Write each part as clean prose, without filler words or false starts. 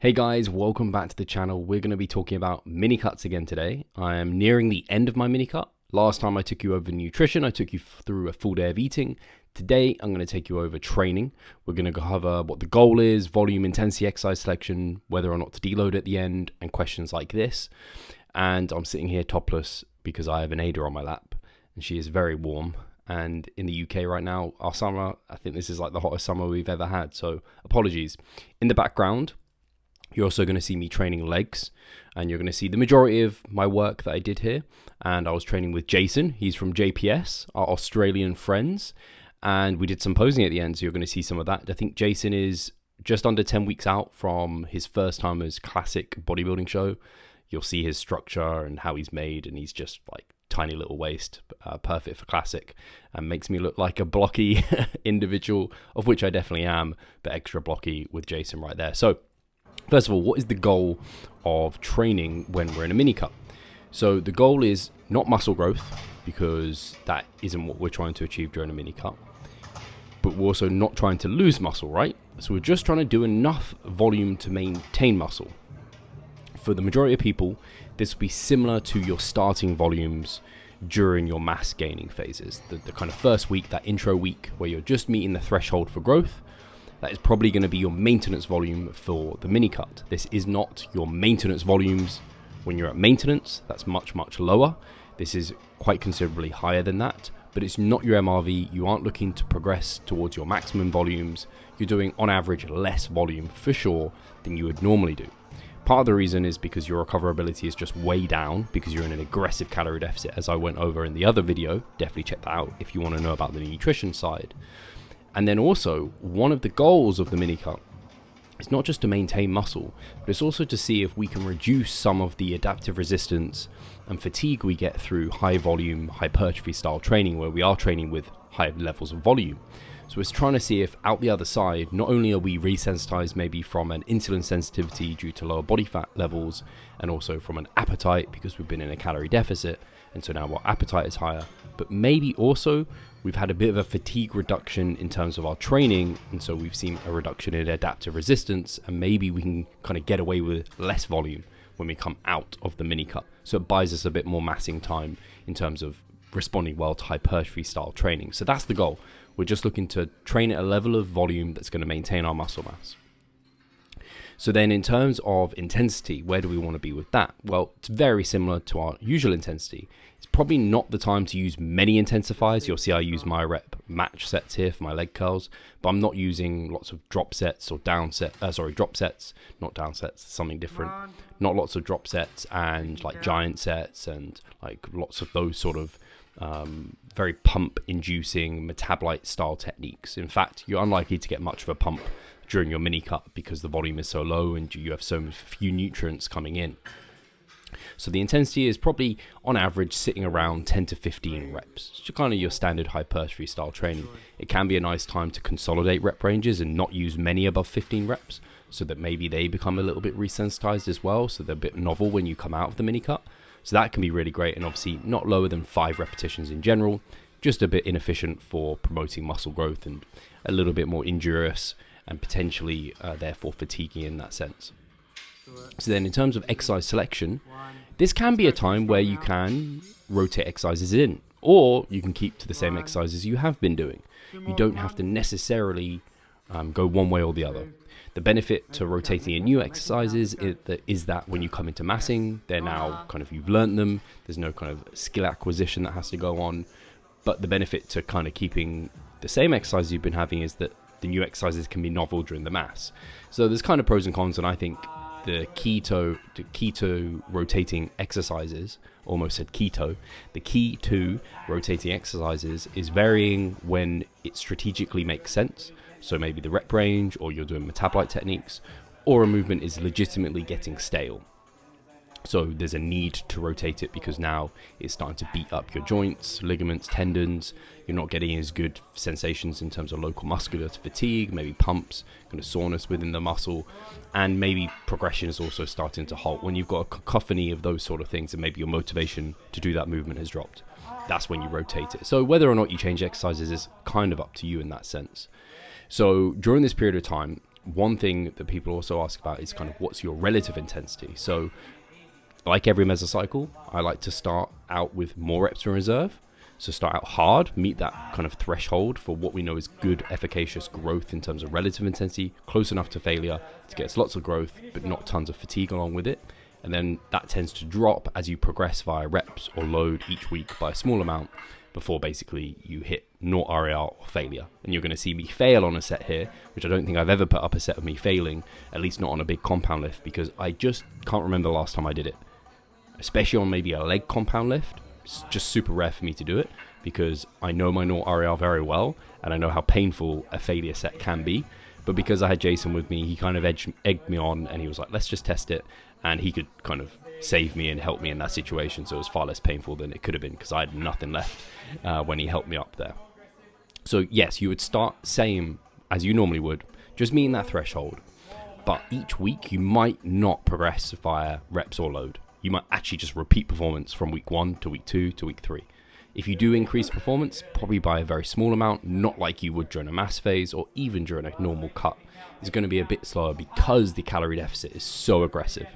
Hey guys, welcome back to the channel. We're going to be talking about mini cuts again today. I am nearing the end of my mini cut. Last time I took you over nutrition, I took you through a full day of eating. Today, I'm going to take you over training. We're going to cover what the goal is, volume, intensity, exercise selection, whether or not to deload at the end, and questions like this. And I'm sitting here topless because I have an Ada on my lap and she is very warm. And in the UK right now, our summer, I think this is like the hottest summer we've ever had. So apologies. In the background, you're also going to see me training legs, and you're going to see the majority of my work that I did here. And I was training with Jason. He's from JPS, our Australian friends, and we did some posing at the end, so you're going to see some of that. I think Jason is just under 10 weeks out from his first timers classic bodybuilding show. You'll see his structure and how he's made, and he's just like tiny little waist, perfect for classic, and makes me look like a blocky individual, of which I definitely am, but extra blocky with Jason right there. So first of all, what is the goal of training when we're in a mini cut? So the goal is not muscle growth, because that isn't what we're trying to achieve during a mini cut. But we're also not trying to lose muscle, right? So we're just trying to do enough volume to maintain muscle. For the majority of people, this will be similar to your starting volumes during your mass gaining phases. The kind of first week, that intro week, where you're just meeting the threshold for growth. That is probably going to be your maintenance volume for the mini cut. This is not your maintenance volumes when you're at maintenance. That's much, much lower. This is quite considerably higher than that, but it's not your MRV. You aren't looking to progress towards your maximum volumes. You're doing on average less volume for sure than you would normally do. Part of the reason is because your recoverability is just way down because you're in an aggressive calorie deficit, as I went over in the other video. Definitely check that out if you want to know about the nutrition side. And then also, one of the goals of the mini cut is not just to maintain muscle, but it's also to see if we can reduce some of the adaptive resistance and fatigue we get through high volume, hypertrophy style training, where we are training with high levels of volume. So it's trying to see if out the other side, not only are we resensitized maybe from an insulin sensitivity due to lower body fat levels, and also from an appetite because we've been in a calorie deficit, and so now our appetite is higher, but maybe also we've had a bit of a fatigue reduction in terms of our training, and so we've seen a reduction in adaptive resistance, and maybe we can kind of get away with less volume when we come out of the mini cut. So it buys us a bit more massing time in terms of responding well to hypertrophy style training. So that's the goal. We're just looking to train at a level of volume that's going to maintain our muscle mass. So then in terms of intensity, where do we want to be with that? Well, it's very similar to our usual intensity. It's probably not the time to use many intensifiers. You'll see I use my rep match sets here for my leg curls, but I'm not using lots of drop sets or drop sets, not down sets, something different. Not lots of drop sets and like giant sets and like lots of those sort of very pump inducing metabolite style techniques. In fact, you're unlikely to get much of a pump during your mini cut because the volume is so low and you have so few nutrients coming in. So the intensity is probably on average sitting around 10 to 15 reps. It's kind of your standard hypertrophy style training. It can be a nice time to consolidate rep ranges and not use many above 15 reps so that maybe they become a little bit resensitized as well, so they're a bit novel when you come out of the mini cut. So that can be really great, and obviously not lower than 5 repetitions in general, just a bit inefficient for promoting muscle growth and a little bit more injurious and potentially therefore fatiguing in that sense. So then in terms of exercise selection, this can be a time where you can rotate exercises in, or you can keep to the same exercises you have been doing. You don't have to necessarily go one way or the other. The benefit to rotating in new exercises is that when you come into massing, they're now kind of, you've learned them. There's no kind of skill acquisition that has to go on. But the benefit to kind of keeping the same exercises you've been having is that the new exercises can be novel during the mass. So there's kind of pros and cons, and I think the key to rotating exercises, almost said keto, the key to rotating exercises is varying when it strategically makes sense. So maybe the rep range, or you're doing metabolite techniques, or a movement is legitimately getting stale. So there's a need to rotate it because now it's starting to beat up your joints, ligaments, tendons. You're not getting as good sensations in terms of local muscular fatigue, maybe pumps, kind of soreness within the muscle, and maybe progression is also starting to halt. When you've got a cacophony of those sort of things and maybe your motivation to do that movement has dropped, that's when you rotate it. So whether or not you change exercises is kind of up to you in that sense. So during this period of time, one thing that people also ask about is kind of what's your relative intensity. So like every mesocycle, I like to start out with more reps in reserve. So start out hard, meet that kind of threshold for what we know is good, efficacious growth in terms of relative intensity, close enough to failure to get us lots of growth, but not tons of fatigue along with it. And then that tends to drop as you progress via reps or load each week by a small amount before basically you hit naught RAR or failure. And you're going to see me fail on a set here, which I don't think I've ever put up a set of me failing, at least not on a big compound lift, because I just can't remember the last time I did it. Especially on maybe a leg compound lift. It's just super rare for me to do it because I know my naught RAR very well and I know how painful a failure set can be. But because I had Jason with me, he kind of egged me on and he was like, let's just test it. And he could kind of save me and help me in that situation. So it was far less painful than it could have been because I had nothing left when he helped me up there. So yes, you would start same as you normally would, just meeting that threshold. But each week you might not progress via reps or load. You might actually just repeat performance from week 1 to week 2 to week 3. If you do increase performance, probably by a very small amount, not like you would during a mass phase or even during a normal cut, it's going to be a bit slower because the calorie deficit is so aggressive.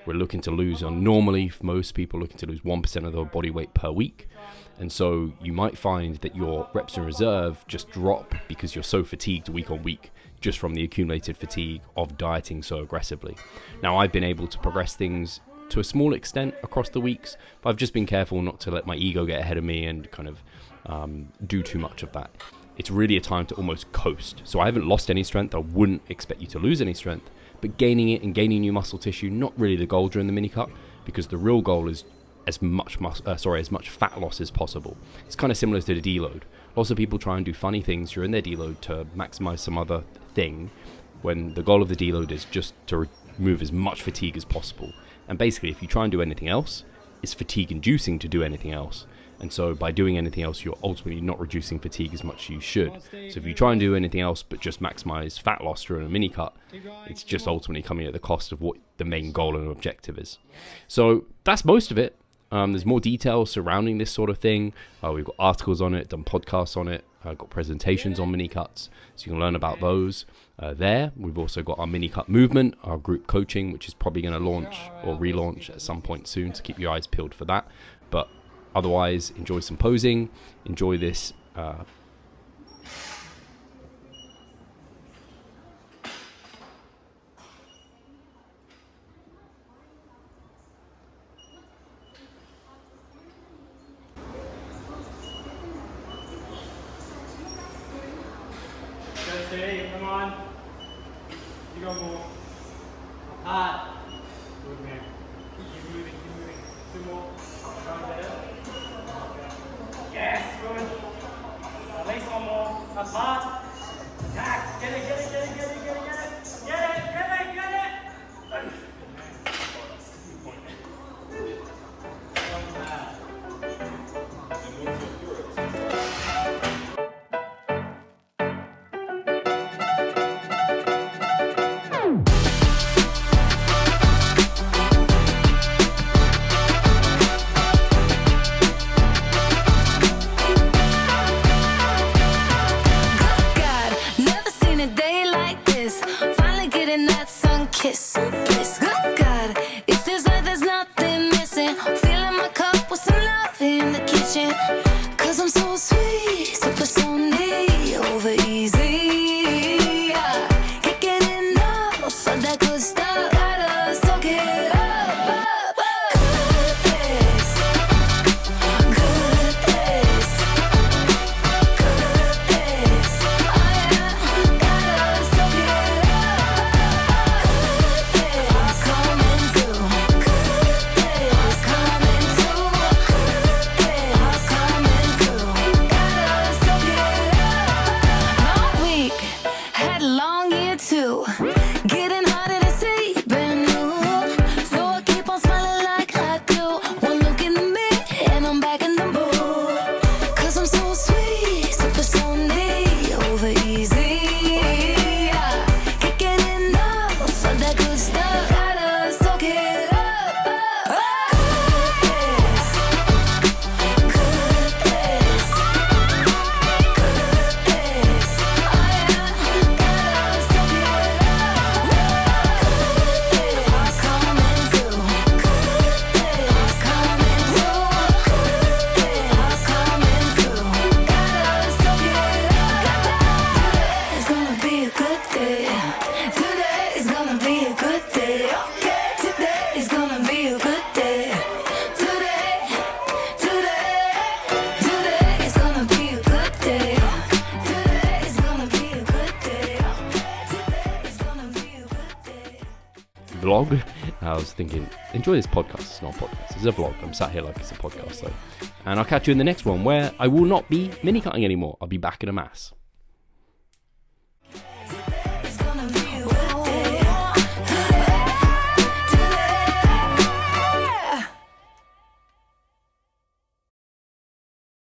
We're looking to lose normally, most people looking to lose 1% of their body weight per week. And so you might find that your reps in reserve just drop because you're so fatigued week on week, just from the accumulated fatigue of dieting so aggressively. Now, I've been able to progress things to a small extent across the weeks, but I've just been careful not to let my ego get ahead of me and kind of do too much of that. It's really a time to almost coast. So I haven't lost any strength. I wouldn't expect you to lose any strength, but gaining it and gaining new muscle tissue, not really the goal during the mini cut, because the real goal is as much fat loss as possible. It's kind of similar to the deload. Lots of people try and do funny things during their deload to maximize some other thing, when the goal of the deload is just to remove as much fatigue as possible. And basically, if you try and do anything else, it's fatigue inducing to do anything else. And so by doing anything else, you're ultimately not reducing fatigue as much as you should. So if you try and do anything else but just maximize fat loss during a mini cut, it's just ultimately coming at the cost of what the main goal and objective is. So that's most of it. There's more details surrounding this sort of thing. We've got articles on it, done podcasts on it, got presentations on mini cuts, so you can learn about those there. We've also got our mini cut movement, our group coaching, which is probably going to launch or relaunch at some point soon, so keep your eyes peeled for that. But otherwise, enjoy some posing, enjoy this Steady, come on. You go more. Hard. Good man. Keep moving, keep moving. 2 more. Try and get it. Yes, good. At least 1 more. That's hard. Attack. Get it, get it, get it, get it, get it, get it. Get it, get it, get it. Kiss, bliss, good God, it feels like there's nothing missing. Filling my cup with some love in the kitchen. Cause I'm so sweet, super Sony, over easy. Can't get enough of that good stuff. Gotta soak it up. Goodness, goodness, goodness. Oh yeah, gotta soak it up. Getting harder to see, brand new. vlog. I was thinking, enjoy this podcast. It's not a podcast, it's a vlog. I'm sat here like it's a podcast, and I'll catch you in the next one, where I will not be mini cutting anymore. I'll be back in a mass.